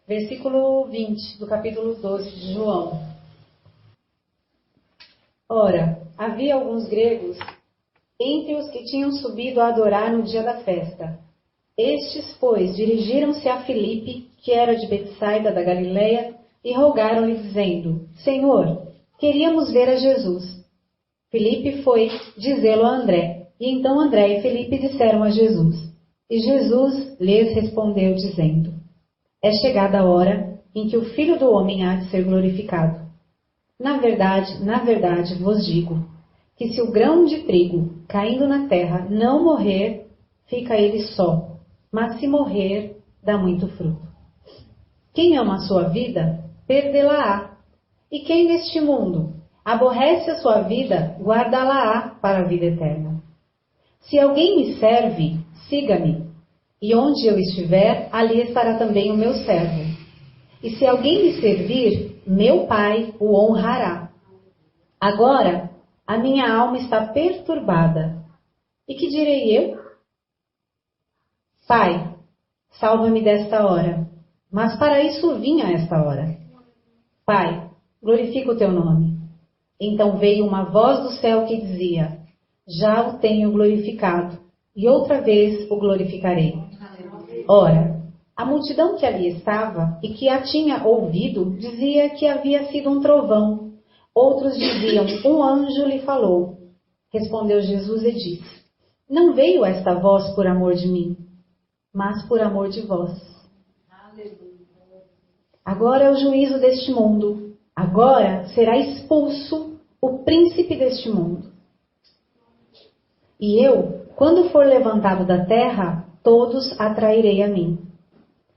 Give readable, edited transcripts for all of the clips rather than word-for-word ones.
Versículo 20 do capítulo 12 de João. Ora, havia alguns gregos entre os que tinham subido a adorar no dia da festa. Estes, pois, dirigiram-se a Filipe, que era de Betsaida da Galileia, e rogaram-lhe, dizendo: Senhor, queríamos ver a Jesus. Filipe foi dizê-lo a André, e então André e Filipe disseram a Jesus. E Jesus lhes respondeu, dizendo: É chegada a hora em que o Filho do Homem há de ser glorificado. Na verdade vos digo, que se o grão de trigo, caindo na terra, não morrer, fica ele só, mas se morrer, dá muito fruto. Quem ama a sua vida, perdê-la-á. E quem neste mundo aborrece a sua vida, guardá-la-á para a vida eterna. Se alguém me serve, siga-me, e onde eu estiver, ali estará também o meu servo. E se alguém me servir, meu Pai o honrará. Agora, a minha alma está perturbada. E que direi eu? Pai, salva-me desta hora. Mas para isso vim a esta hora. Pai, glorifica o teu nome. Então veio uma voz do céu que dizia: Já o tenho glorificado, e outra vez o glorificarei. Ora, a multidão que ali estava e que a tinha ouvido dizia que havia sido um trovão. Outros diziam: Um anjo lhe falou. Respondeu Jesus e disse: Não veio esta voz por amor de mim, mas por amor de vós. Agora é o juízo deste mundo. Agora será expulso o príncipe deste mundo. E eu, quando for levantado da terra, todos atrairei a mim.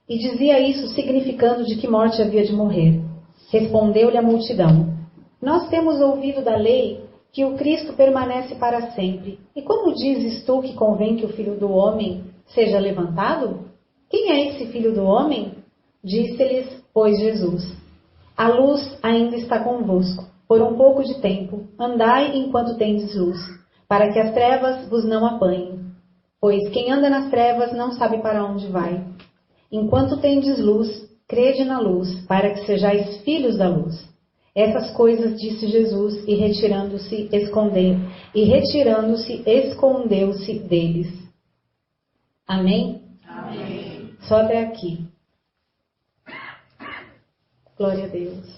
E dizia isso significando de que morte havia de morrer. Respondeu-lhe a multidão: Nós temos ouvido da lei que o Cristo permanece para sempre. E como dizes tu que convém que o Filho do Homem seja levantado? Quem é esse Filho do Homem? Disse-lhes, pois, Jesus: A luz ainda está convosco. Por um pouco de tempo, andai enquanto tendes luz, para que as trevas vos não apanhem. Pois quem anda nas trevas não sabe para onde vai. Enquanto tendes luz, crede na luz, para que sejais filhos da luz. Essas coisas disse Jesus, e retirando-se, escondeu-se deles. Amém? Amém. Só até aqui. Glória a Deus.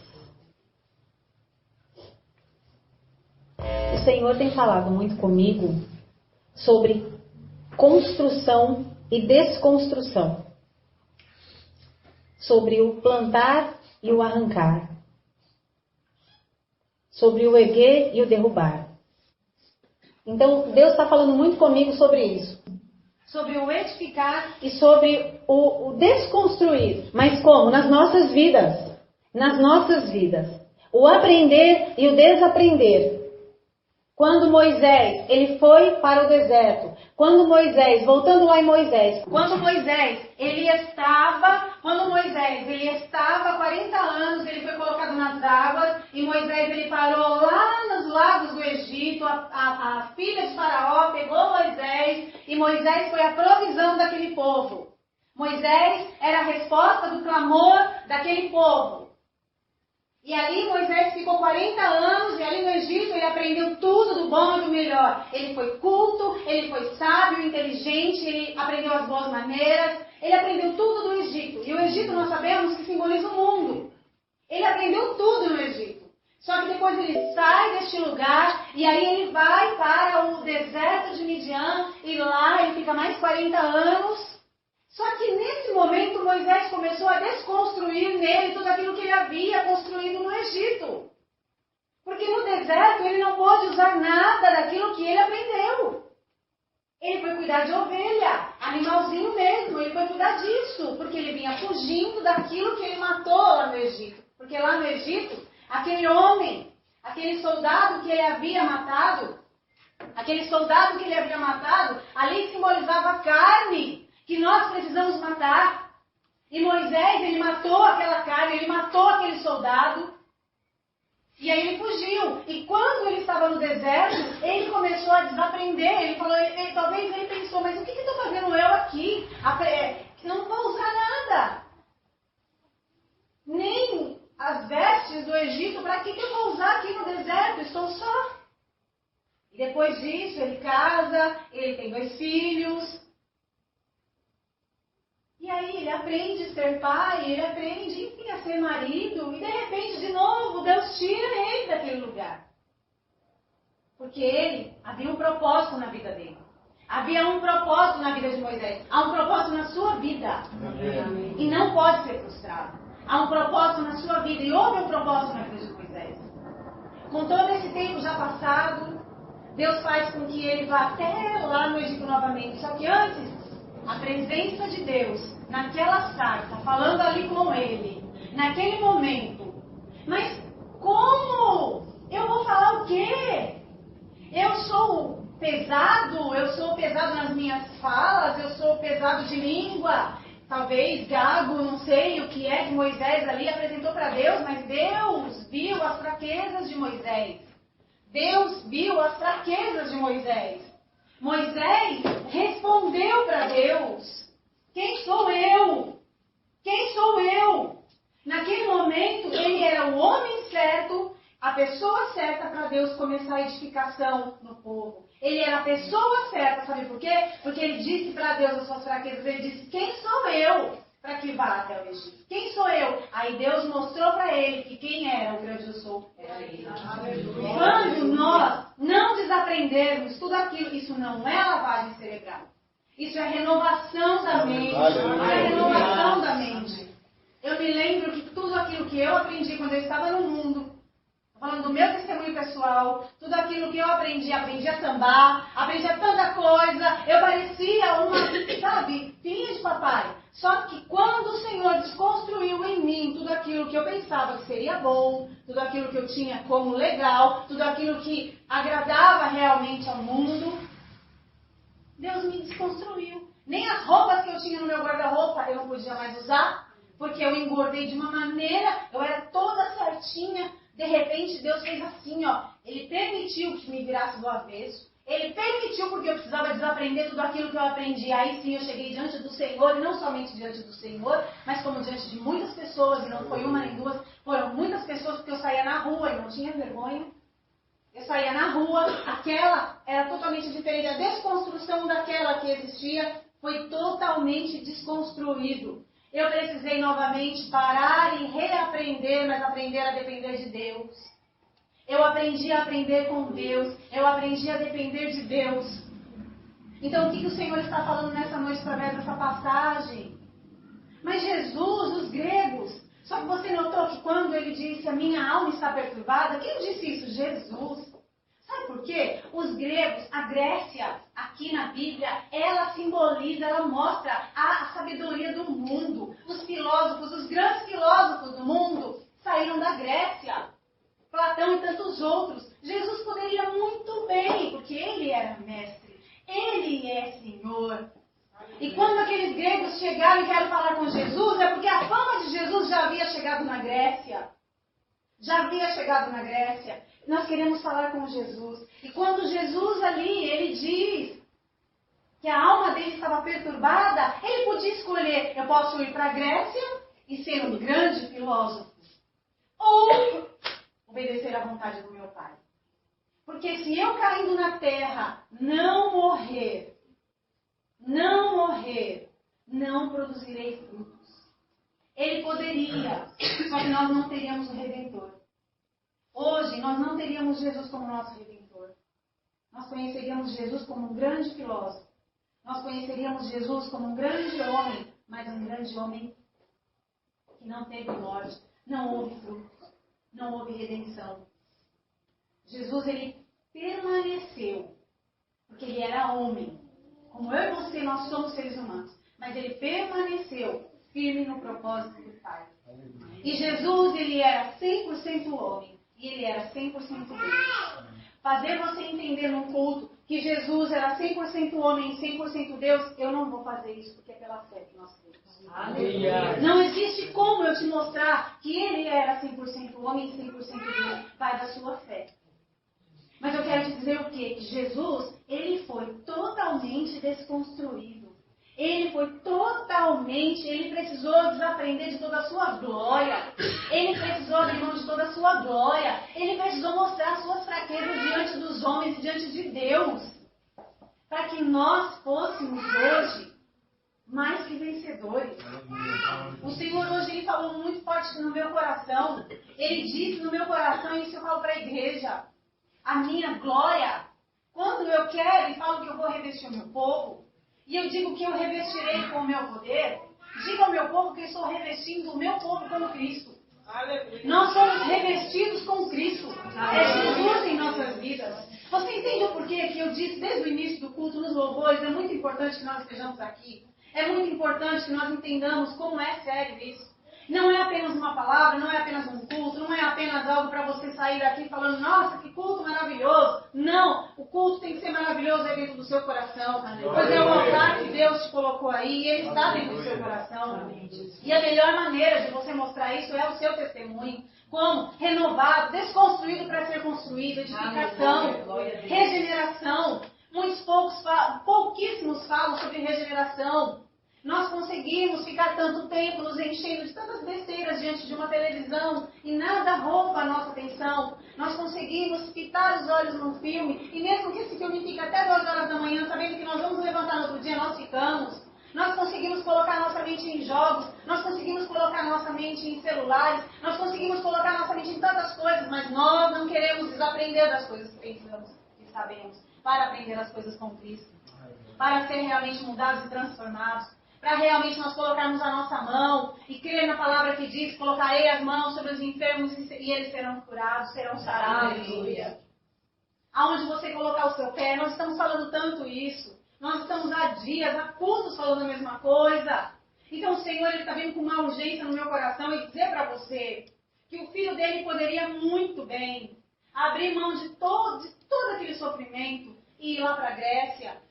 O Senhor tem falado muito comigo sobre construção e desconstrução. Sobre o plantar e o arrancar. Sobre o erguer e o derrubar. Então, Deus está falando muito comigo sobre isso. Sobre o edificar e sobre o desconstruir. Mas como? Nas nossas vidas. Nas nossas vidas. O aprender e o desaprender. Quando Moisés, ele foi para o deserto. Quando Moisés, voltando lá em Moisés. Quando Moisés, ele estava 40 anos, ele foi colocado nas águas. E Moisés, ele parou lá nos lagos do Egito. A filha de Faraó pegou Moisés. E Moisés foi a provisão daquele povo. Moisés era a resposta do clamor daquele povo. E ali Moisés ficou 40 anos, e ali no Egito ele aprendeu tudo do bom e do melhor. Ele foi culto, ele foi sábio, inteligente, ele aprendeu as boas maneiras, ele aprendeu tudo do Egito. E o Egito nós sabemos que simboliza o mundo. Ele aprendeu tudo no Egito. Só que depois ele sai deste lugar, e aí ele vai para o deserto de Midian, e lá ele fica mais 40 anos. Só que nesse momento Moisés começou a desconstruir nele tudo aquilo que ele havia construído no Egito. Porque no deserto ele não pôde usar nada daquilo que ele aprendeu. Ele foi cuidar de ovelha, animalzinho mesmo, ele foi cuidar disso. Porque ele vinha fugindo daquilo que ele matou lá no Egito. Porque lá no Egito, aquele homem, aquele soldado que ele havia matado, ali simbolizava a carne que nós precisamos matar. E Moisés, ele matou aquela carne, ele matou aquele soldado. E aí ele fugiu. E quando ele estava no deserto, ele começou a desaprender. Ele falou, talvez ele pensou, mas o que estou fazendo eu aqui? Não vou usar nada. Egito, para que eu vou usar aqui no deserto? Estou só. E depois disso, ele casa, ele tem 2 filhos. E aí ele aprende a ser pai, ele aprende, enfim, a ser marido. E de repente, de novo, Deus tira ele daquele lugar. Porque havia um propósito na vida dele. Havia um propósito na vida de Moisés. Há um propósito na sua vida. Amém. E não pode ser frustrado. Há um propósito na sua vida. E houve um propósito na vida de Moisés. Com todo esse tempo já passado, Deus faz com que ele vá até lá no Egito novamente. Só que antes, a presença de Deus naquela sarça, falando ali com ele, naquele momento. Mas como? Eu vou falar o quê? Eu sou pesado nas minhas falas, eu sou pesado de língua, talvez gago, não sei o que é que Moisés ali apresentou para Deus, mas Deus viu as fraquezas de Moisés. Deus viu as fraquezas de Moisés. Moisés respondeu para Deus: quem sou eu? Quem sou eu? Naquele momento, ele era o homem certo, a pessoa certa para Deus começar a edificação no povo. Ele era a pessoa certa, sabe por quê? Porque ele disse para Deus as suas fraquezas. Ele disse: quem sou eu para que vá até o Egito? Quem sou eu? Aí Deus mostrou para ele que quem era o grande eu sou era ele. Quando nós não desaprendermos tudo aquilo, isso não é lavagem cerebral. Isso é renovação da mente. Isso é renovação da mente. Eu me lembro que tudo aquilo que eu aprendi quando eu estava no mundo, falando do meu testemunho pessoal, tudo aquilo que eu aprendi a sambar, aprendi a tanta coisa, eu parecia uma, filha de papai. Só que quando o Senhor desconstruiu em mim tudo aquilo que eu pensava que seria bom, tudo aquilo que eu tinha como legal, tudo aquilo que agradava realmente ao mundo, Deus me desconstruiu. Nem as roupas que eu tinha no meu guarda-roupa eu não podia mais usar, porque eu engordei de uma maneira, eu era toda certinha. De repente, Deus fez assim, ó. Ele permitiu que me virasse do avesso. Ele permitiu porque eu precisava desaprender tudo aquilo que eu aprendi. Aí sim eu cheguei diante do Senhor, e não somente diante do Senhor, mas como diante de muitas pessoas, e não foi uma nem duas, foram muitas pessoas, porque eu saía na rua e não tinha vergonha. Eu saía na rua, aquela era totalmente diferente. A desconstrução daquela que existia foi totalmente desconstruído. Eu precisei novamente parar e reaprender, mas aprender a depender de Deus. Eu aprendi a aprender com Deus. Eu aprendi a depender de Deus. Então, o que o Senhor está falando nessa noite através dessa passagem? Mas Jesus, os gregos, só que você notou que quando ele disse a minha alma está perturbada, quem disse isso? Jesus. Sabe por quê? Os gregos, a Grécia, aqui na Bíblia, ela simboliza, ela mostra a sabedoria do mundo. Os filósofos, os grandes filósofos do mundo saíram da Grécia. Platão e tantos outros. Jesus poderia muito bem, porque ele era mestre. Ele é Senhor. E quando aqueles gregos chegaram e querem falar com Jesus, é porque a fama de Jesus já havia chegado na Grécia. Já havia chegado na Grécia. Nós queremos falar com Jesus. E quando Jesus ali, ele diz que a alma dele estava perturbada, ele podia escolher: eu posso ir para a Grécia e ser um grande filósofo, ou obedecer à vontade do meu Pai. Porque se eu caindo na terra não morrer, não produzirei frutos. Ele poderia, só que nós não teríamos o Redentor. Hoje, nós não teríamos Jesus como nosso Redentor. Nós conheceríamos Jesus como um grande filósofo. Nós conheceríamos Jesus como um grande homem, mas um grande homem que não teve morte, não houve frutos, não houve redenção. Jesus, ele permaneceu, porque ele era homem. Como eu e você, nós somos seres humanos. Mas ele permaneceu firme no propósito do Pai. E Jesus, ele era 100% homem. E ele era 100% Deus. Fazer você entender num culto que Jesus era 100% homem e 100% Deus, eu não vou fazer isso, porque é pela fé que nós temos. Aleluia. Não existe como eu te mostrar que ele era 100% homem e 100% Deus. Vai da sua fé. Mas eu quero te dizer o quê? Que Jesus, ele foi totalmente desconstruído. Ele foi totalmente, ele precisou desaprender de toda a sua glória. Ele precisou abrir mão de toda a sua glória. Ele precisou mostrar as suas fraquezas diante dos homens e diante de Deus. Para que nós fôssemos hoje mais que vencedores. O Senhor hoje ele falou muito forte no meu coração. Ele disse no meu coração, e isso eu falo para a igreja, a minha glória, quando eu quero e falo que eu vou revestir o meu povo, e eu digo que eu revestirei com o meu poder, diga ao meu povo que eu estou revestindo o meu povo com Cristo. Nós somos revestidos com Cristo. É Jesus em nossas vidas. Você entende o porquê que eu disse desde o início do culto, nos louvores, é muito importante que nós estejamos aqui. É muito importante que nós entendamos como é sério isso. Não é apenas uma palavra, não é apenas um culto, não é apenas algo para você sair daqui falando, nossa, que culto maravilhoso. Não, o culto tem que ser maravilhoso aí dentro do seu coração. Pois é o altar que Deus te colocou aí e ele está dentro do seu coração. E a melhor maneira de você mostrar isso é o seu testemunho. Como? Renovado, desconstruído para ser construído, edificação, regeneração. Pouquíssimos falam sobre regeneração. Nós conseguimos ficar tanto tempo nos enchendo de tantas besteiras diante de uma televisão e nada rouba a nossa atenção. Nós conseguimos fitar os olhos num filme e mesmo que esse filme fique até 2 horas da manhã, sabendo que nós vamos levantar no outro dia, nós ficamos. Nós conseguimos colocar nossa mente em jogos, nós conseguimos colocar nossa mente em celulares, nós conseguimos colocar nossa mente em tantas coisas, mas nós não queremos desaprender das coisas que pensamos e sabemos, para aprender as coisas com Cristo, para ser realmente mudados e transformados. Para realmente nós colocarmos a nossa mão e crer na palavra que diz, colocarei as mãos sobre os enfermos e eles serão curados, serão sarados. Aleluia. Aonde você colocar o seu pé, nós estamos falando tanto isso. Nós estamos há dias, há cultos falando a mesma coisa. Então o Senhor está vindo com uma urgência no meu coração e dizer para você que o filho dele poderia muito bem abrir mão de todo aquele sofrimento e ir lá para a Grécia.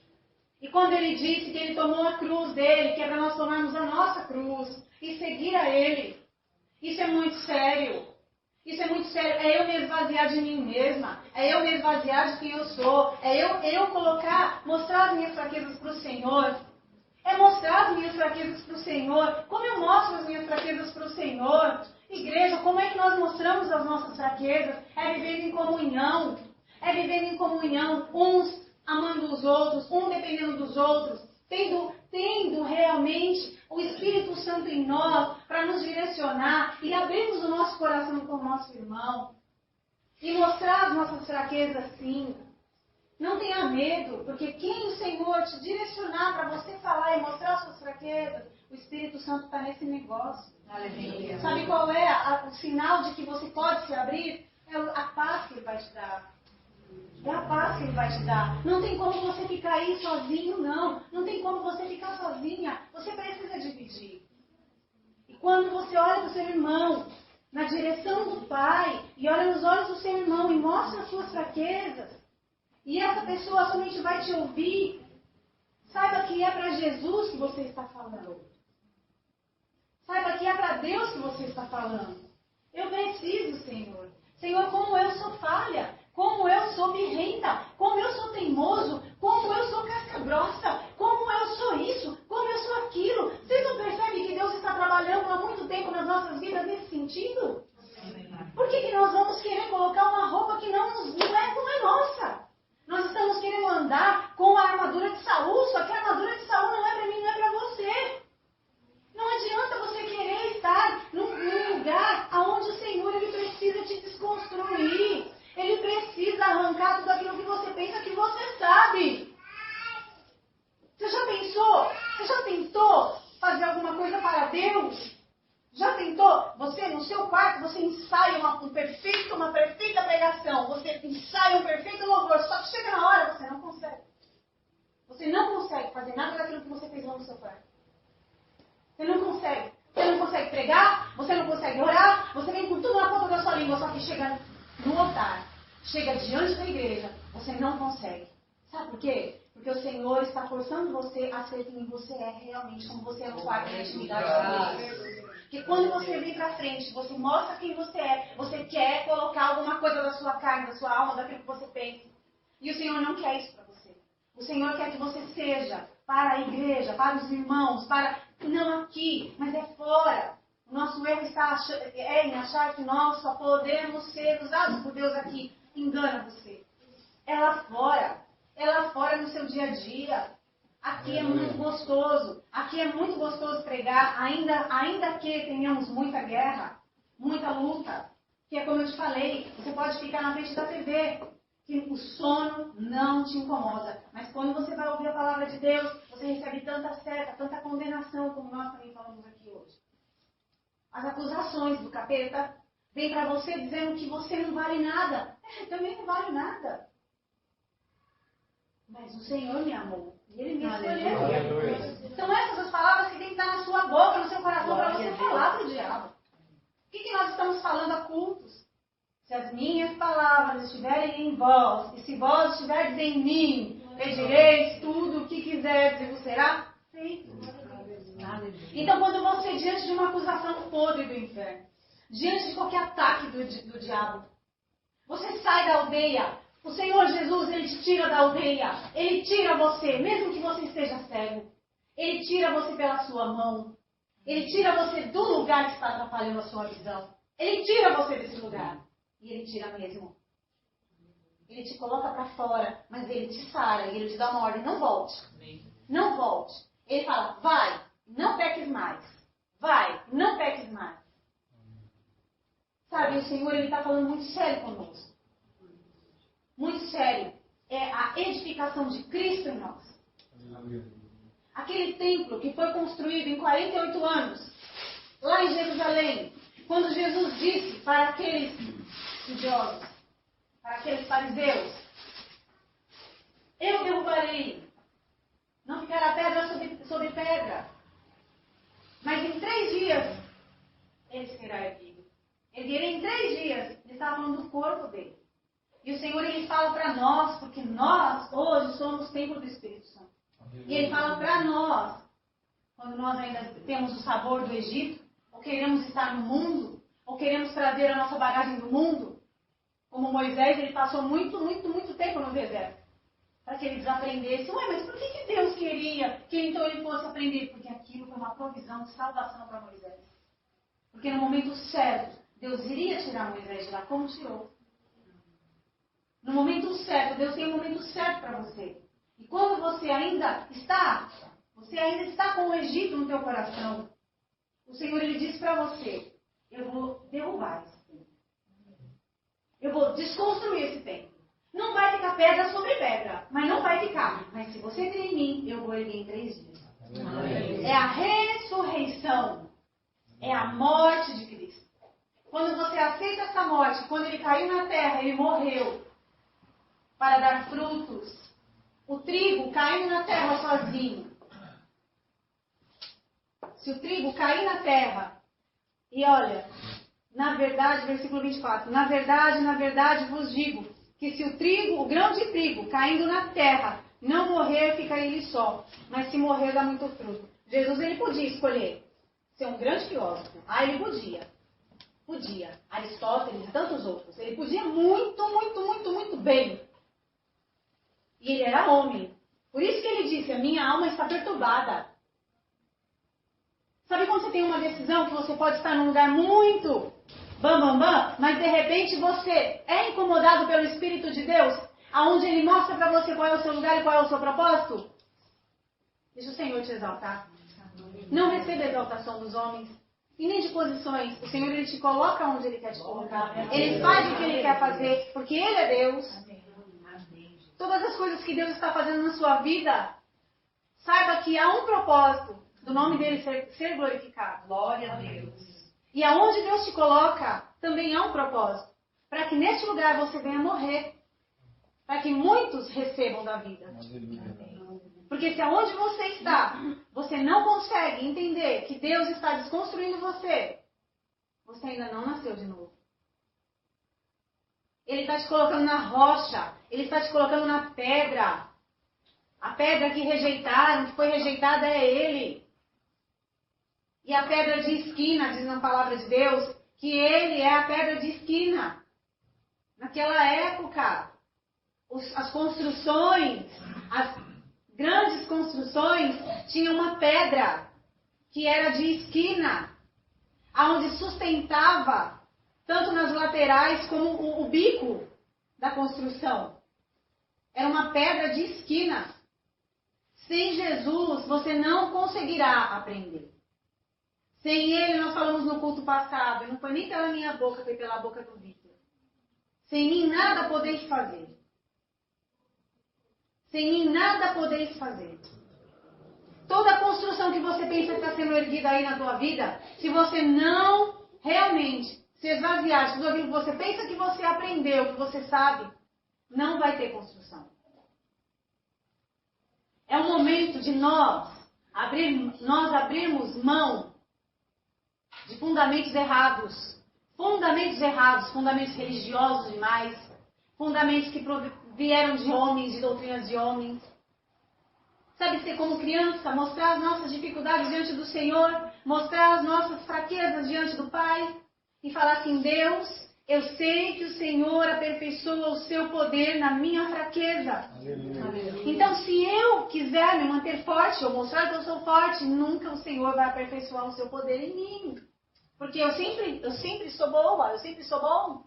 E quando ele disse que ele tomou a cruz dele, que é para nós tomarmos a nossa cruz e seguir a ele. Isso é muito sério. Isso é muito sério. É eu me esvaziar de mim mesma. É eu me esvaziar de quem eu sou. É eu colocar, mostrar as minhas fraquezas para o Senhor. É mostrar as minhas fraquezas para o Senhor. Como eu mostro as minhas fraquezas para o Senhor? Igreja, como é que nós mostramos as nossas fraquezas? É vivendo em comunhão. É vivendo em comunhão, uns amando os outros, um dependendo dos outros, tendo realmente o Espírito Santo em nós para nos direcionar e abrirmos o nosso coração com o nosso irmão e mostrar as nossas fraquezas sim. Não tenha medo, porque quem o Senhor te direcionar para você falar e mostrar as suas fraquezas, o Espírito Santo está nesse negócio. Aleluia. Sabe qual é o sinal de que você pode se abrir? É a paz que Ele vai te dar. É a paz que Ele vai te dar. Não tem como você ficar aí sozinho, não. Não tem como você ficar sozinha. Você precisa dividir. E quando você olha para o seu irmão, na direção do Pai, e olha nos olhos do seu irmão e mostra as suas fraquezas, e essa pessoa somente vai te ouvir, saiba que é para Jesus que você está falando. Saiba que é para Deus que você está falando. Eu preciso, Senhor. Senhor, como eu sou falha, como eu sou birrenta, como eu sou teimoso, como eu sou casca grossa, como eu sou isso, como eu sou aquilo. Vocês não percebem que Deus está trabalhando há muito tempo nas nossas vidas nesse sentido? Por que nós vamos querer colocar uma roupa que não é nossa? Nós estamos querendo andar com a armadura de Saul, só que a armadura de Saul não é para mim, não é para você. Não adianta você querer estar num lugar onde o Senhor ele precisa te desconstruir. Ele precisa arrancar tudo aquilo que você pensa que você sabe. Você já pensou? Você já tentou fazer alguma coisa para Deus? Já tentou? Você, no seu quarto, você ensaia uma perfeita pregação. Você ensaia um perfeito louvor. Só que chega na hora, você não consegue. Você não consegue fazer nada daquilo que você fez lá no seu quarto. Você não consegue. Você não consegue pregar, você não consegue orar, você vem com tudo na ponta da sua língua, só que chega no altar, chega diante da igreja, você não consegue. Sabe por quê? Porque o Senhor está forçando você a ser quem você é realmente, como você é no quarto da intimidade com Deus. Porque quando você vem pra frente, você mostra quem você é, você quer colocar alguma coisa da sua carne, da sua alma, daquilo que você pensa. E o Senhor não quer isso pra você. O Senhor quer que você seja para a igreja, para os irmãos, não aqui, mas é fora. O nosso erro está em achar que nós só podemos ser usados por Deus aqui. Engana você. É lá fora no seu dia a dia. Aqui é muito gostoso. Aqui é muito gostoso pregar, ainda que tenhamos muita guerra, muita luta. Que é como eu te falei, você pode ficar na frente da TV, que o sono não te incomoda. Mas quando você vai ouvir a palavra de Deus, você recebe tanta seta, tanta condenação, como nós também falamos aqui hoje. As acusações do capeta vêm para você dizendo que você não vale nada. Também não vale nada. Mas o Senhor me amou. E Ele me escolheu. São essas as palavras que tem que estar na sua boca, no seu coração, para você falar para o diabo. O que nós estamos falando a cultos? Se as minhas palavras estiverem em vós, e se vós estiverdes em mim, pedireis tudo o que quiserdes e vos será feito. Então, quando você, diante de uma acusação podre do inferno, diante de qualquer ataque do diabo, você sai da aldeia, o Senhor Jesus, Ele te tira da aldeia, Ele tira você, mesmo que você esteja cego, Ele tira você pela sua mão, Ele tira você do lugar que está atrapalhando a sua visão, Ele tira você desse lugar, e Ele tira mesmo. Ele te coloca para fora, mas Ele te sara, e Ele te dá uma ordem, não volte, não volte. Ele fala, vai, não peques mais, vai, não peques mais. Sabe, o Senhor, Ele está falando muito sério conosco. Muito sério. É a edificação de Cristo em nós. Aquele templo que foi construído em 48 anos, lá em Jerusalém, quando Jesus disse para aqueles estudiosos, para aqueles fariseus, eu derrubarei, não ficará pedra sobre pedra, mas em 3 dias ele será erguido. Erguerei em 3 dias. Ele estava falando do corpo dele. E o Senhor, Ele fala para nós, porque nós hoje somos templo do Espírito Santo. E Ele fala para nós, quando nós ainda temos o sabor do Egito, ou queremos estar no mundo, ou queremos trazer a nossa bagagem do mundo, como Moisés, ele passou muito tempo no deserto, para que ele desaprendesse. Ué, mas por que Deus queria que então ele fosse aprender? Porque aquilo foi uma provisão de salvação para Moisés. Porque no momento certo, Deus iria tirar Moisés de lá, como tirou. No momento certo, Deus tem um momento certo para você. E quando você ainda está com o Egito no teu coração, o Senhor, Ele diz para você, eu vou derrubar esse templo. Eu vou desconstruir esse templo. Não vai ficar pedra sobre pedra, mas não vai ficar. Mas se você crer em mim, eu vou erguer em 3 dias. Amém. É a ressurreição. É a morte de Cristo. Quando você aceita essa morte, quando Ele caiu na terra, Ele morreu para dar frutos. O trigo caindo na terra sozinho. Se o trigo cair na terra, e olha, na verdade, versículo 24, na verdade vos digo, que se o grão de trigo caindo na terra, não morrer, fica ele só, mas se morrer, dá muito fruto. Jesus, ele podia escolher ser um grande filósofo. Ele podia. Aristóteles e tantos outros. Ele podia muito bem. E ele era homem. Por isso que ele disse, a minha alma está perturbada. Sabe quando você tem uma decisão que você pode estar num lugar muito mas de repente você é incomodado pelo Espírito de Deus, aonde Ele mostra para você qual é o seu lugar e qual é o seu propósito? Deixa o Senhor te exaltar. Não receba a exaltação dos homens e nem de posições. O Senhor, Ele te coloca onde Ele quer te colocar. Ele faz o que Ele quer fazer, porque Ele é Deus. Todas as coisas que Deus está fazendo na sua vida, saiba que há um propósito do nome dele ser glorificado. Glória a Deus. E aonde Deus te coloca, também há um propósito. Para que neste lugar você venha morrer. Para que muitos recebam da vida. Porque se aonde você está, você não consegue entender que Deus está desconstruindo você, você ainda não nasceu de novo. Ele está te colocando na rocha. Ele está te colocando na pedra. A pedra que rejeitaram, que foi rejeitada é Ele. E a pedra de esquina, diz na palavra de Deus, que Ele é a pedra de esquina. Naquela época, as construções, grandes construções tinham uma pedra que era de esquina, aonde sustentava tanto nas laterais como o bico da construção. Era uma pedra de esquina. Sem Jesus, você não conseguirá aprender. Sem Ele, nós falamos no culto passado, não foi nem pela minha boca, foi pela boca do Vitor. Sem mim nada podeis fazer. Sem mim nada podeis fazer. Toda a construção que você pensa que está sendo erguida aí na tua vida, se você não realmente se esvaziar de tudo aquilo que você pensa que você aprendeu, que você sabe, não vai ter construção. É o momento de nós abrirmos mão de fundamentos errados. Fundamentos religiosos demais, fundamentos que vieram de homens, de doutrinas de homens. Sabe, ser como criança, mostrar as nossas dificuldades diante do Senhor, mostrar as nossas fraquezas diante do Pai e falar assim: Deus, eu sei que o Senhor aperfeiçoa o seu poder na minha fraqueza. Aleluia. Então, se eu quiser me manter forte ou mostrar que eu sou forte, nunca o Senhor vai aperfeiçoar o seu poder em mim. Porque eu sempre sou boa, eu sempre sou bom.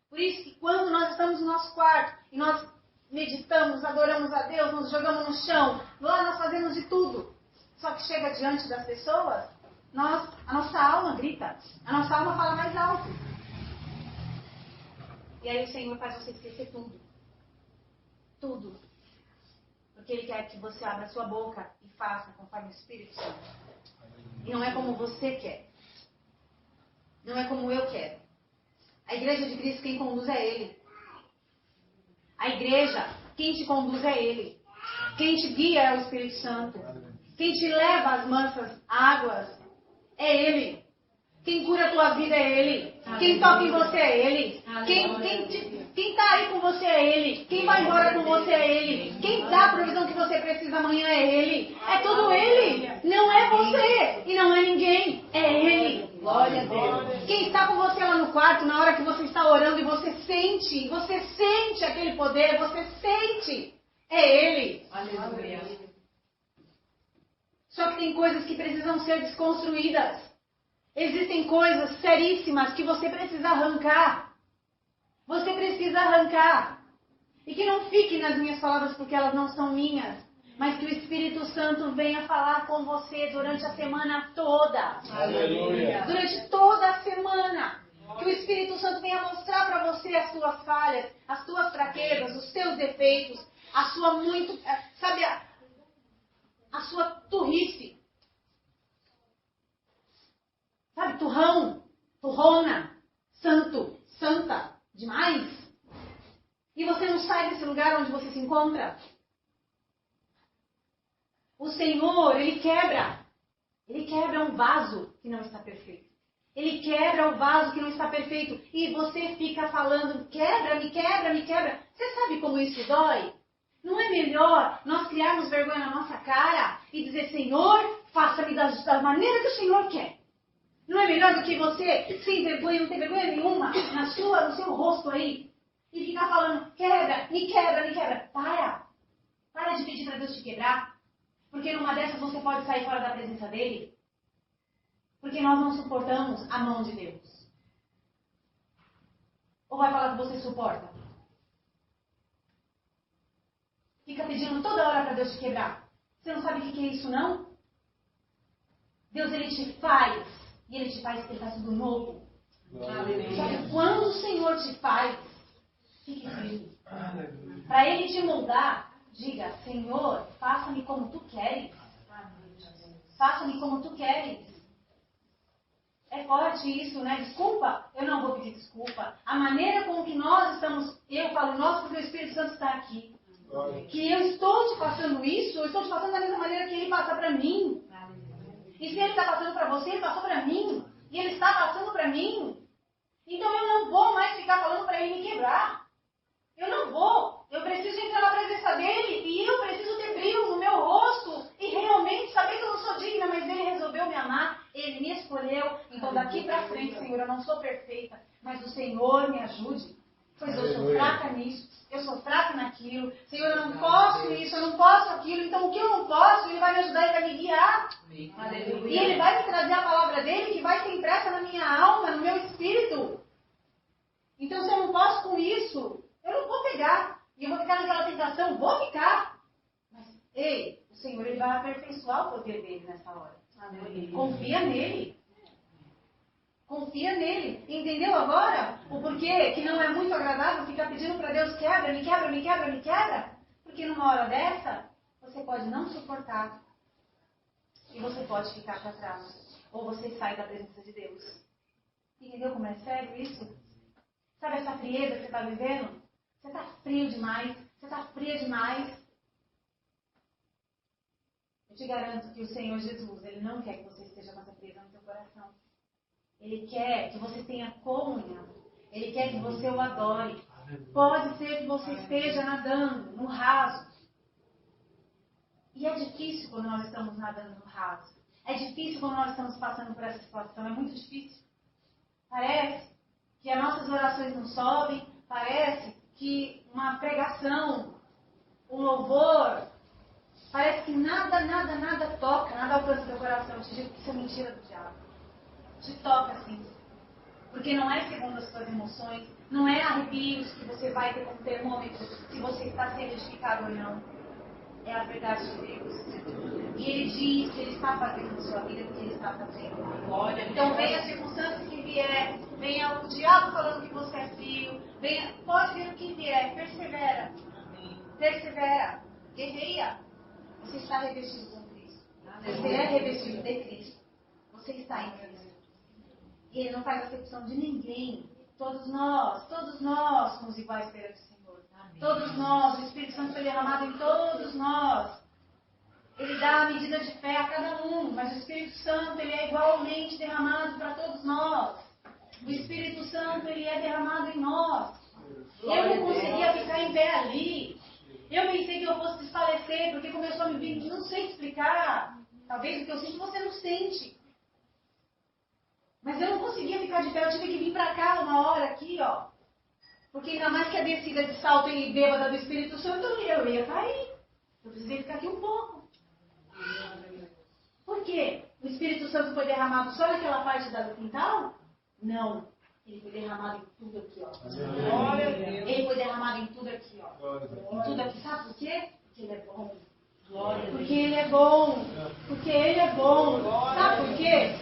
Por isso que quando nós estamos no nosso quarto e nós meditamos, adoramos a Deus, nos jogamos no chão, lá nós fazemos de tudo. Só que chega diante das pessoas, a nossa alma grita, a nossa alma fala mais alto. E aí o Senhor faz você esquecer tudo. Tudo. Porque Ele quer que você abra a sua boca e faça conforme o Espírito Santo. E não é como você quer. Não é como eu quero. A igreja de Cristo, quem conduz é Ele. A igreja, quem te conduz é Ele. Quem te guia é o Espírito Santo. Quem te leva às mansas águas é Ele. Quem cura a tua vida é Ele. Quem toca em você é Ele. Quem está aí com você é Ele. Quem vai embora com você é Ele. Quem dá a provisão que você precisa amanhã é Ele. É tudo Ele. Não é você. E não é ninguém. É Ele. Glória a Deus. Quem está com você lá no quarto, na hora que você está orando e você sente aquele poder, você sente. É Ele. Aleluia. Só que tem coisas que precisam ser desconstruídas. Existem coisas seríssimas que você precisa arrancar. Você precisa arrancar. E que não fique nas minhas palavras porque elas não são minhas. Mas que o Espírito Santo venha falar com você durante a semana toda. Aleluia. Durante toda a semana. Que o Espírito Santo venha mostrar para você as suas falhas, as suas fraquezas, os seus defeitos, a sua a sua turrice. Sabe, turrão, turrona, santo, santa, demais. E você não sai desse lugar onde você se encontra. O Senhor, Ele quebra um vaso que não está perfeito. Ele quebra o vaso que não está perfeito. E você fica falando, quebra, me quebra, me quebra. Você sabe como isso dói? Não é melhor nós criarmos vergonha na nossa cara e dizer: Senhor, faça-me da maneira que o Senhor quer. Não é melhor do que você, sem vergonha, não ter vergonha nenhuma, no seu rosto aí, e ficar falando: quebra, me quebra, me quebra. Para de pedir para Deus te quebrar. Porque numa dessas você pode sair fora da presença dele. Porque nós não suportamos a mão de Deus. Ou vai falar que você suporta? Fica pedindo toda hora para Deus te quebrar. Você não sabe o que é isso, não? Deus, Ele te faz. E Ele te faz porque Ele faz tudo novo. Só que quando o Senhor te faz, fique firme. Para Ele te moldar, diga: Senhor, faça-me como Tu queres. Faça-me como Tu queres. É forte isso, né? Desculpa, eu não vou pedir desculpa. A maneira com que nós estamos, eu falo nós porque o Espírito Santo está aqui. Que eu estou te passando isso, eu estou te passando da mesma maneira que Ele passa para mim. E se Ele está passando para você, Ele passou para mim. E Ele está passando para mim. Então eu não vou mais ficar falando para Ele me quebrar. Eu não vou. Eu preciso entrar na presença dEle e eu preciso ter brilho no meu rosto e realmente saber que eu não sou digna, mas Ele resolveu me amar. Ele me escolheu. Então daqui para frente, Senhor, eu não sou perfeita, mas o Senhor me ajude. Pois eu sou fraca nisso. eu sou fraca naquilo, Senhor, eu não posso isso, eu não posso aquilo, então o que eu não posso, Ele vai me ajudar, Ele vai me guiar. Aleluia. E Ele vai me trazer a palavra dEle que vai ser impressa na minha alma, no meu espírito. Então se eu não posso com isso, eu não vou pegar. E eu vou ficar naquela tentação, vou ficar. Mas, ei, o Senhor Ele vai aperfeiçoar o poder dEle nessa hora. Confia nele. Confia nele. Entendeu agora o porquê que não é muito agradável ficar pedindo para Deus quebra, me quebra, me quebra, me quebra? Porque numa hora dessa, você pode não suportar. E você pode ficar para trás. Ou você sai da presença de Deus. Entendeu como é sério isso? Sabe essa frieza que você está vivendo? Você está frio demais. Você está fria demais. Eu te garanto que o Senhor Jesus, Ele não quer que você esteja com essa frieza no seu coração. Ele quer que você tenha comunhão. Ele quer que você o adore. Pode ser que você esteja nadando no raso. E é difícil quando nós estamos nadando no raso. É difícil quando nós estamos passando por essa situação. É muito difícil. Parece que as nossas orações não sobem. Parece que uma pregação, um louvor, parece que nada toca, nada alcança teu coração. Eu te digo que isso é mentira do diabo. Te toca sim. Porque não é segundo as suas emoções, não é arrepios que você vai ter como termômetro se você está sendo edificado ou não. É a verdade de Deus. E Ele diz que Ele está fazendo na sua vida o que Ele está fazendo. Então venha as circunstâncias que vier, venha o diabo falando que você é frio, venha, pode vir o que vier, persevera. Persevera, guerreia. Você está revestido com Cristo. Você é revestido de Cristo. Você está em Cristo. E Ele não faz acepção de ninguém. Todos nós somos iguais perante o Senhor. Amém. Todos nós, o Espírito Santo foi derramado em todos nós. Ele dá a medida de fé a cada um, mas o Espírito Santo, Ele é igualmente derramado para todos nós. O Espírito Santo, Ele é derramado em nós. Eu não conseguia ficar em pé ali. Eu pensei que eu fosse desfalecer, porque começou a me vir, não sei explicar. Talvez o que eu sinto você não sente. Mas eu não conseguia ficar de pé, eu tive que vir pra cá uma hora aqui, ó. Porque ainda mais que a descida de salto e bêbada do Espírito Santo, eu ia cair. Eu precisei ficar aqui um pouco. Por quê? O Espírito Santo foi derramado só naquela parte do quintal? Não. Ele foi derramado em tudo aqui, ó. Ele foi derramado em tudo aqui, ó. Em tudo aqui. Sabe por quê? Porque Ele é bom. Porque Ele é bom. Porque Ele é bom. Sabe por quê?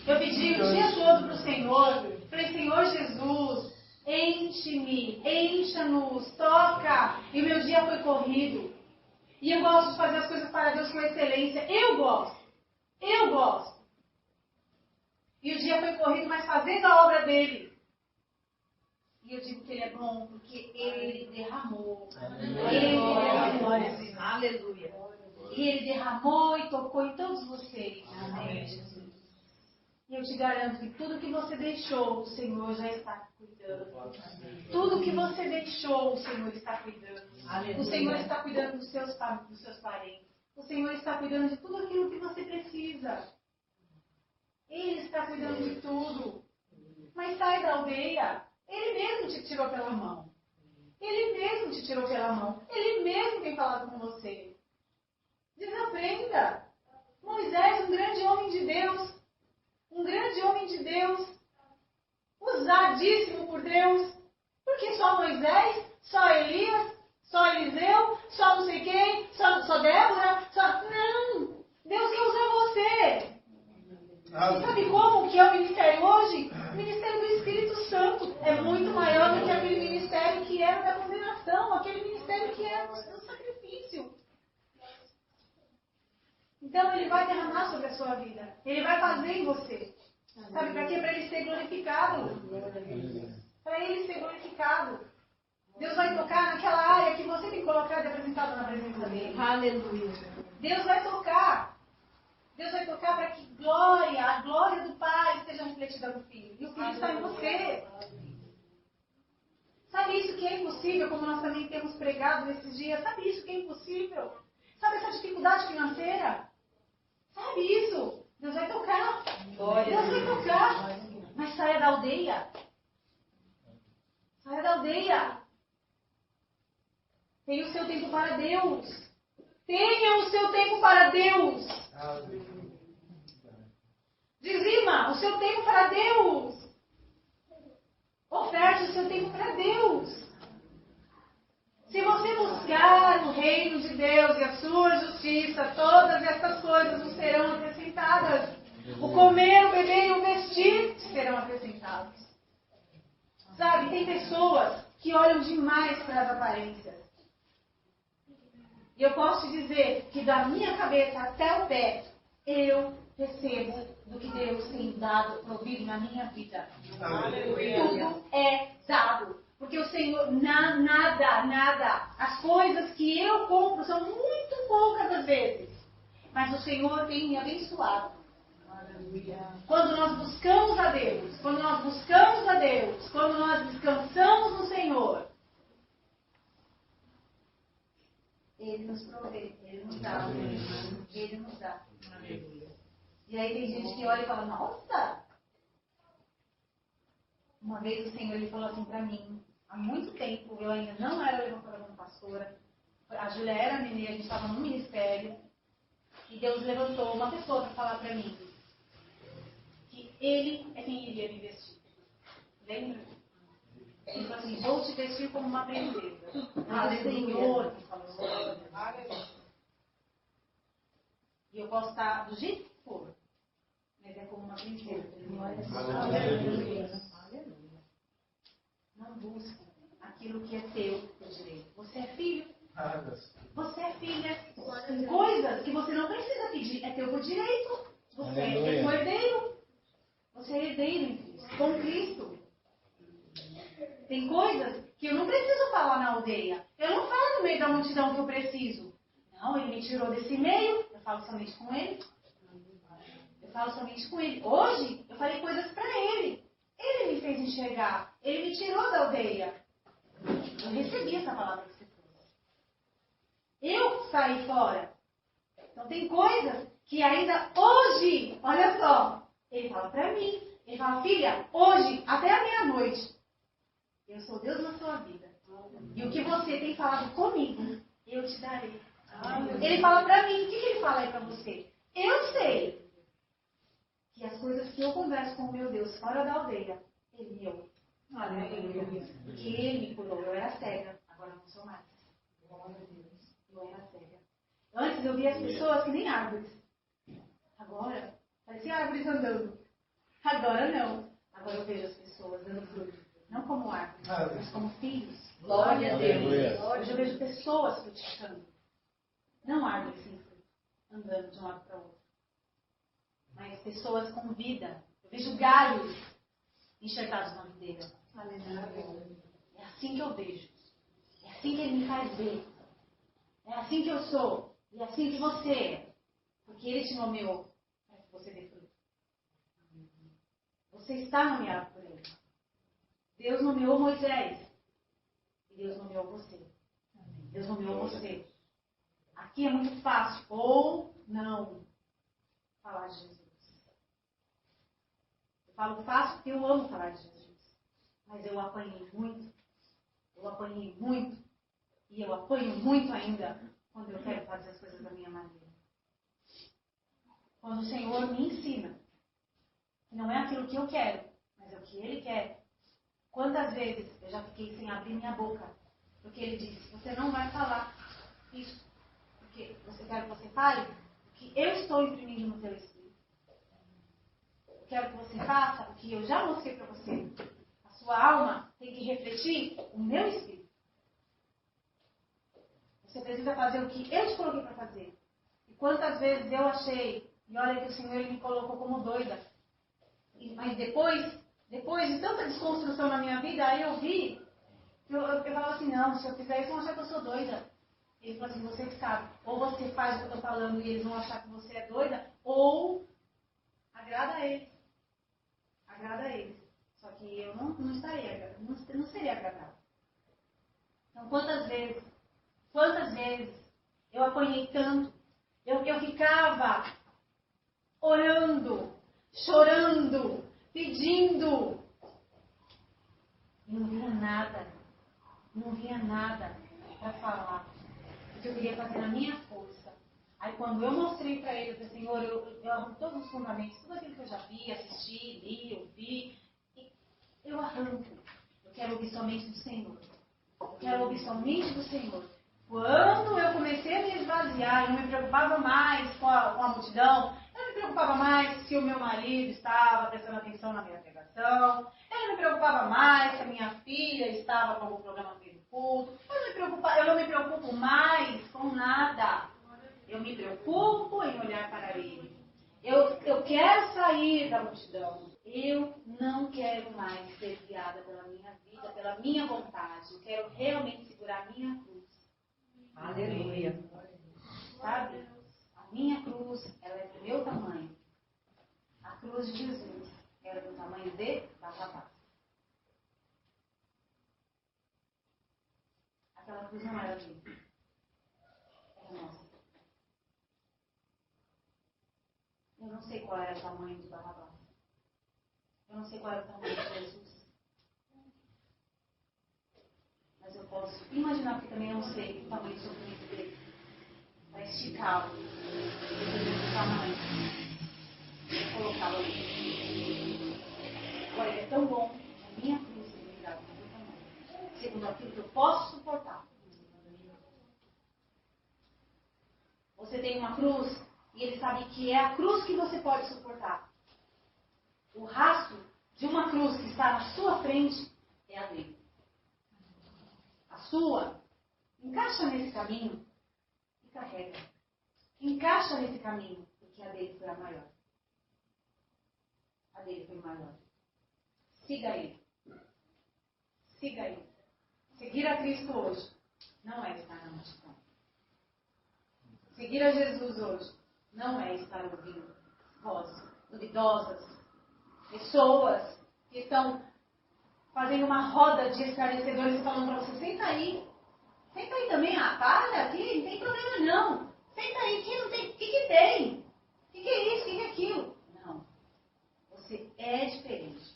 Eu pedi o dia todo para o Senhor. Falei, Senhor Jesus, enche-me, encha-nos, toca. E o meu dia foi corrido. E eu gosto de fazer as coisas para Deus com excelência. Eu gosto. E o dia foi corrido, mas fazendo a obra dele. E eu digo que Ele é bom, porque Ele derramou. Ele derramou. Aleluia. E Ele derramou e tocou em todos vocês. Amém, Jesus. E eu te garanto que tudo que você deixou, o Senhor já está cuidando. Tudo que você deixou, o Senhor está cuidando. O Senhor está cuidando dos seus parentes. O Senhor está cuidando de tudo aquilo que você precisa. Ele está cuidando de tudo. Mas sai da aldeia. Ele mesmo te tirou pela mão. Ele mesmo te tirou pela mão. Ele mesmo tem falado com você. Desaprenda. Moisés, um grande homem de Deus. Um grande homem de Deus, usadíssimo por Deus. Por que só Moisés? Só Elias? Só Eliseu? Só não sei quem? Só Débora? Não! Deus quer usar você. E sabe como que é o ministério hoje? O ministério do Espírito Santo é muito maior do que aquele ministério que era da condenação, aquele ministério que era do sacrifício. Então Ele vai derramar sobre a sua vida. Ele vai fazer em você. Sabe para quê? Para Ele ser glorificado. Para Ele ser glorificado. Deus vai tocar naquela área que você tem colocado e apresentado na presença dEle. Aleluia. Deus vai tocar. Deus vai tocar para que a glória do Pai esteja refletida no Filho. E o Filho está em você. Sabe isso que é impossível, como nós também temos pregado nesses dias? Sabe isso que é impossível? Sabe essa dificuldade financeira? Sabe isso? Deus vai tocar. Deus vai tocar. Mas saia da aldeia. Saia da aldeia. Tenha o seu tempo para Deus. Tenha o seu tempo para Deus. Dizima o seu tempo para Deus. Oferte o seu tempo para Deus. Se você buscar o reino de Deus e a sua justiça, todas essas coisas vos serão acrescentadas. O comer, o beber e o vestir serão acrescentados. Sabe, tem pessoas que olham demais para as aparências. E eu posso te dizer que da minha cabeça até o pé, eu recebo do que Deus tem dado, provido na minha vida. Tudo é dado. Porque o Senhor, nada, as coisas que eu compro são muito poucas às vezes. Mas o Senhor tem me abençoado. Quando nós buscamos a Deus, quando nós descansamos no Senhor, Ele nos provê, Ele nos dá. Ele nos dá. E aí tem gente que olha e fala, nossa! Uma vez o Senhor ele falou assim pra mim, há muito tempo, eu ainda não era levantada como pastora, a Júlia era neném, a gente estava no ministério, e Deus levantou uma pessoa para falar pra mim que Ele é quem iria me vestir. Lembra? Ele falou assim, vou te vestir como uma princesa. O Senhor que falou isso. E eu posso estar do jeito que for, mas é como uma princesa. Aleluia. Não busque aquilo que é teu direito. Você é filho. Você é filha. Tem coisas que você não precisa pedir. É teu por direito. Você é um herdeiro. Você é herdeiro em Cristo. Com Cristo. Tem coisas que eu não preciso falar na aldeia. Eu não falo no meio da multidão que eu preciso. Não, Ele me tirou desse meio. Eu falo somente com Ele. Hoje, eu falei coisas para Ele. Ele me fez enxergar. Ele me tirou da aldeia. Eu recebi essa palavra que você trouxe. Eu saí fora. Então tem coisas que ainda hoje, olha só, Ele fala para mim. Ele fala, filha, hoje, até a meia-noite, eu sou Deus na sua vida. E o que você tem falado comigo, eu te darei. Ele fala para mim. O que ele fala aí para você? Eu sei que as coisas que eu converso com o meu Deus fora da aldeia, Ele me ouve. Porque Ele me curou. Eu era cega, agora não sou mais. Eu era cega. Antes eu via as pessoas que nem árvores. Agora, parecia árvores andando. Agora não. Agora eu vejo as pessoas dando fruto. Não como árvores, mas como filhos. Glória a Deus. Hoje eu vejo pessoas frutificando. Não árvores sem fruto, andando de um lado para o outro. Mas pessoas com vida. Eu vejo galhos enxertados na videira. É assim que eu vejo. É assim que Ele me faz ver. É assim que eu sou. E é assim que você é. Porque Ele te nomeou para que você dê fruto. Você está nomeado por Ele. Deus nomeou Moisés. E Deus nomeou você. Deus nomeou você. Aqui é muito fácil. Ou não falar de Jesus. Eu falo fácil porque eu amo falar de Jesus. Mas eu apanhei muito. E eu apanho muito ainda quando eu quero fazer as coisas da minha maneira. Quando o Senhor me ensina que não é aquilo que eu quero, mas é o que Ele quer. Quantas vezes eu já fiquei sem abrir minha boca, porque Ele disse, você não vai falar isso, porque você quer que você fale o que eu estou imprimindo no teu espírito. Eu quero que você faça o que eu já mostrei para você. A sua alma tem que refletir o meu espírito. Você precisa fazer o que eu te coloquei para fazer. E quantas vezes eu achei, e olha que o Senhor Ele me colocou como doida. Mas depois de tanta desconstrução na minha vida, aí eu vi, eu falava assim, não, se eu fizer isso, vão achar que eu sou doida. Ele falou assim, você que sabe, ou você faz o que eu estou falando e eles vão achar que você é doida, ou agrada a eles. Agrada a eles. Só que eu não estaria, não seria agradável. Então, quantas vezes eu apanhei tanto, eu ficava orando, chorando, pedindo, e não vinha nada. para falar o que eu queria fazer na minha força. Aí quando eu mostrei para ele, eu falei, Senhor, eu arrumo todos os fundamentos, tudo aquilo que eu já vi, assisti, li, ouvi, eu arranco. Eu quero ouvir somente do Senhor. Eu quero ouvir somente do Senhor. Quando eu comecei a me esvaziar, eu não me preocupava mais com a multidão, eu não me preocupava mais se o meu marido estava prestando atenção na minha pregação, eu não me preocupava mais se a minha filha estava com algum problema no meio do culto, eu não me preocupo mais com nada. Eu me preocupo em olhar para Ele. Eu quero sair da multidão. Eu não quero mais ser guiada pela minha vida, pela minha vontade. Eu quero realmente segurar a minha cruz. Aleluia. Sabe? A minha cruz, ela é do meu tamanho. A cruz de Jesus era do tamanho de Barrabás. Aquela cruz não era dele. Era nossa. Eu não sei qual era o tamanho de Barrabás. Eu não sei qual era o tamanho de Jesus. Mas eu posso imaginar, porque também eu não sei o tamanho do sofrimento dele. Para esticá-lo. Do tamanho. Eu colocá-lo ali. Agora ele é tão bom. A minha cruz ele me dá o meu tamanho. Segundo aquilo que eu posso suportar. Você tem uma cruz e ele sabe que é a cruz que você pode suportar. O rastro de uma cruz que está na sua frente é a dele. A sua encaixa nesse caminho e carrega. Encaixa nesse caminho, porque a dele foi a maior. A dele foi maior. Siga ele. Siga ele. Seguir a Cristo hoje não é estar na multidão. Seguir a Jesus hoje não é estar ouvindo vozes duvidosas, pessoas que estão fazendo uma roda de esclarecedores e falando para você, senta aí também, para, aqui não tem problema não, senta aí, que não tem, o que tem? O que é isso, o que é aquilo? Não, você é diferente.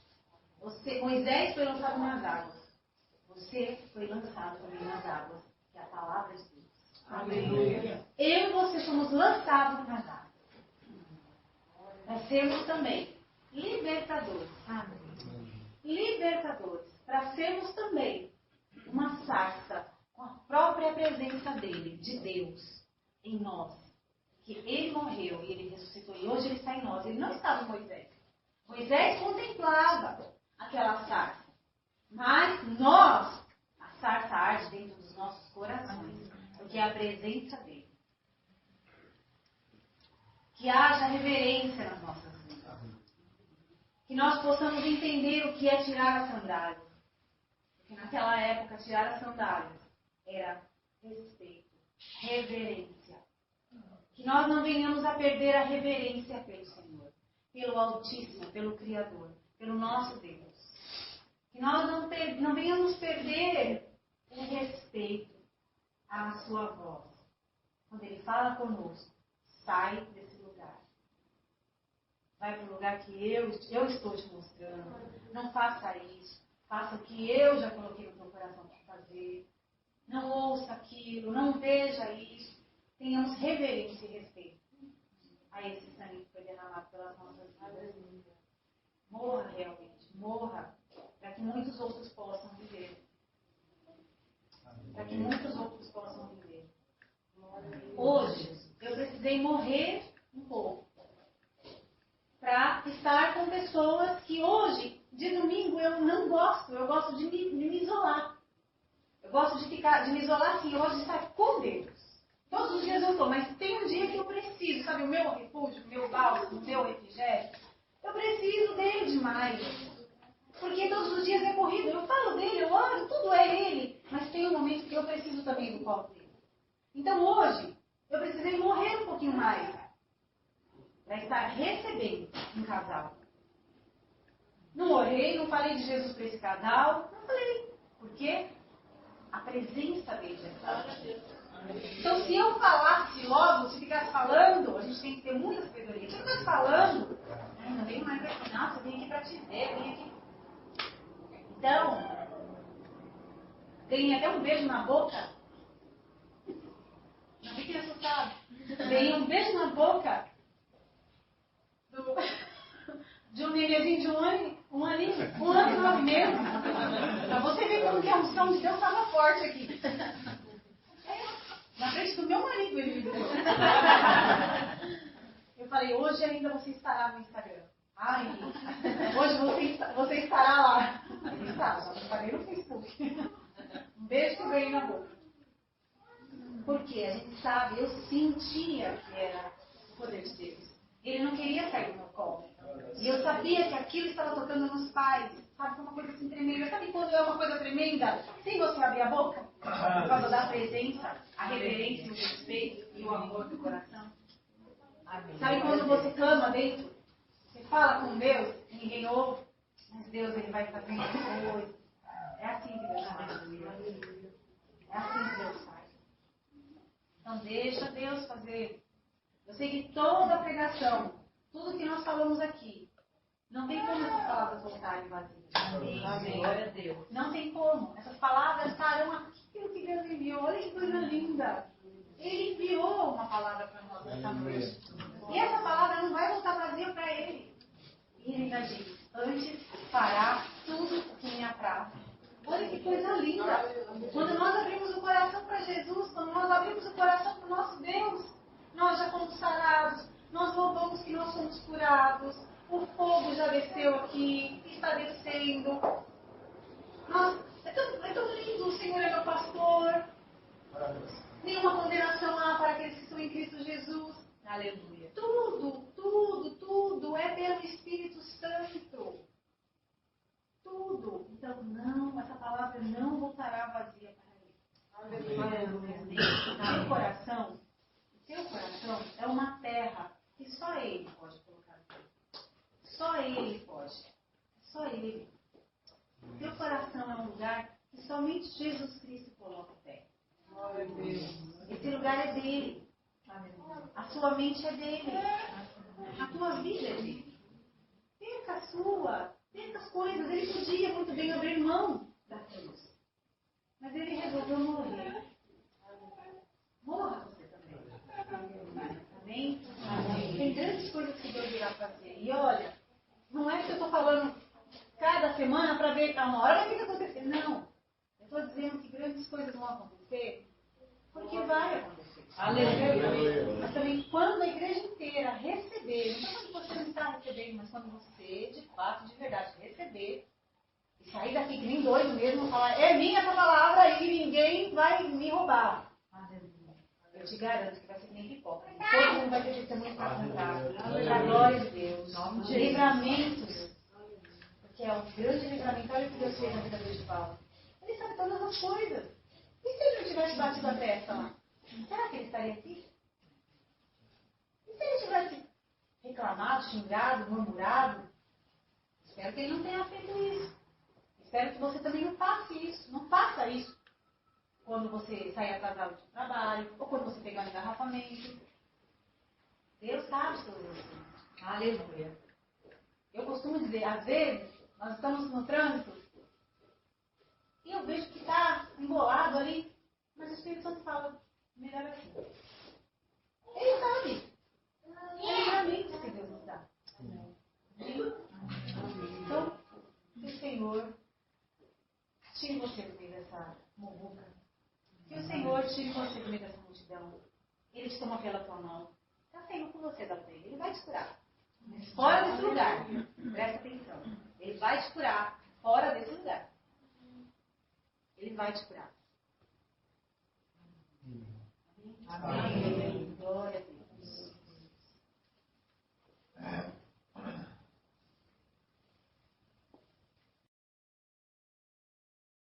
Moisés foi lançado nas águas, você foi lançado também nas águas, que é a palavra de Deus. Aleluia. Eu e você somos lançados nas águas. Nós sermos também libertadores. Libertadores. Para sermos também uma sarça com a própria presença dele, de Deus, em nós. Que ele morreu e ele ressuscitou e hoje ele está em nós. Ele não estava em Moisés. Moisés contemplava aquela sarça. Mas nós, a sarça arde dentro dos nossos corações. Porque é a presença dele. Que haja reverência nas nossas vidas. Que nós possamos entender o que é tirar as sandálias. Porque naquela época, tirar as sandálias era respeito, reverência. Que nós não venhamos a perder a reverência pelo Senhor, pelo Altíssimo, pelo Criador, pelo nosso Deus. Que nós não venhamos perder o respeito à sua voz. Quando Ele fala conosco, sai desse lugar. Vai para o lugar que eu estou te mostrando. Não faça isso. Faça o que eu já coloquei no teu coração para fazer. Não ouça aquilo. Não veja isso. Tenhamos reverência e respeito a esse sangue que foi derramado pelas nossas vidas. Morra realmente. Morra. Para que muitos outros possam viver. Para que muitos outros possam viver. Hoje, eu precisei morrer um pouco. Para estar com pessoas que hoje, de domingo, eu não gosto. Eu gosto de me isolar. Eu gosto de me isolar assim. Eu gosto de estar com Deus. Todos os dias eu estou, mas tem um dia que eu preciso, sabe, o meu refúgio, o meu bálsamo, o meu refrigério. Eu preciso dele demais. Porque todos os dias é corrido. Eu falo dele, eu oro, tudo é ele. Mas tem um momento que eu preciso também do colo dele. Então hoje, eu precisei morrer um pouquinho mais. Para estar recebendo um casal. Não orei, não falei de Jesus para esse casal. Não falei. Por quê? A presença dele já está. Então, se eu falasse logo, se ficasse falando, a gente tem que ter muita sabedoria. Se eu ficasse falando, não venho mais aqui, não, eu vim aqui para te ver, eu vim aqui. Então, ganhei até um beijo na boca, Não fiquem assustados. Dei um beijo na boca de um nenenzinho de um ano e 9 meses. Pra você ver como que a unção de Deus estava forte aqui. Na frente do meu marido, ele me deu. Eu falei, hoje ainda você estará no Instagram. Ai, hoje você estará lá. Ele está, já estarei no Facebook. Um beijo que eu ganhei na boca. Porque a gente sabe, eu sentia que era o poder de Deus. Ele não queria sair do meu colo. E eu sabia que aquilo estava tocando nos pais. Sabe, foi uma coisa assim tremenda. Sabe quando é uma coisa tremenda? Sem você abrir a boca? Por causa da presença, a reverência, o respeito e o amor do coração. Amém. Sabe quando você clama dentro? Você fala com Deus e ninguém ouve. Mas Deus, Ele vai fazendo coisa. É assim que Deus faz. É assim que Deus faz. Então deixa Deus fazer. Eu sei que toda a pregação, tudo que nós falamos aqui, não tem como essas palavras voltarem vazias. Amém. Amém. Glória a Deus. Não tem como. Essas palavras estarão aquilo que Deus enviou. Olha que coisa linda. Ele enviou uma palavra para nós essa noite. E essa palavra não vai voltar vazia para Ele. E Ele ainda diz, antes fará tudo o que me apraz. Olha que coisa linda. Quando nós abrimos o coração para Jesus, quando nós abrimos o coração para o nosso Deus, nós já fomos sarados, nós louvamos que nós somos curados, o fogo já desceu aqui, está descendo. É tão lindo, o Senhor é meu pastor. Nenhuma condenação há para aqueles que estão em Cristo Jesus. Aleluia. Tudo é pelo Espírito Santo. Tudo. Então, não, essa palavra não voltará vazia para Ele. Aleluia. O teu coração é uma terra que só Ele pode colocar. Só Ele pode. Só Ele. O teu coração é um lugar que somente Jesus Cristo coloca terra. Esse lugar é dele. A sua mente é dele. A tua vida é dele. Perca a sua. Perca as coisas. Ele podia muito bem abrir mão da cruz. Mas ele resolveu morrer. Morra você também. Amém? Amém? Tem grandes coisas que Deus irá fazer. E olha, não é que eu estou falando cada semana para ver uma hora vai ter que acontecer. Não. Eu estou dizendo que grandes coisas vão acontecer porque vai acontecer. Aleluia. Mas também quando a igreja inteira receber, não quando você não está recebendo, mas quando você, de fato, de verdade, receber e sair daqui que nem doido mesmo, falar, é minha essa palavra e ninguém vai me roubar. Eu te garanto que vai ser que nem pipoca. Todo mundo vai ter testemunho para contar. Para a glória de Deus. Livramentos. Porque é um grande livramento. Olha o que Deus fez na vida de Paulo. Ele sabe todas as coisas. E se ele não tivesse batido a testa lá? Será que ele estaria aqui? E se ele tivesse reclamado, xingado, murmurado? Espero que ele não tenha feito isso. Espero que você também não faça isso. Não faça isso quando você sair atrasado do trabalho, ou quando você pegar um engarrafamento. Deus sabe todas as coisas. Aleluia. Eu costumo dizer, às vezes, nós estamos no trânsito e eu vejo que está embolado ali, mas o Espírito Santo fala, melhor assim. Ele sabe. É livramento que Deus nos dá. Então, que o Senhor tire você do meio dessa muvuca. Que o Senhor tire você do meio dessa multidão. Ele te toma pela tua mão. Está saindo com você da frente. Ele vai te curar. Fora desse lugar. Presta atenção. Ele vai te curar fora desse lugar. Ele vai te curar.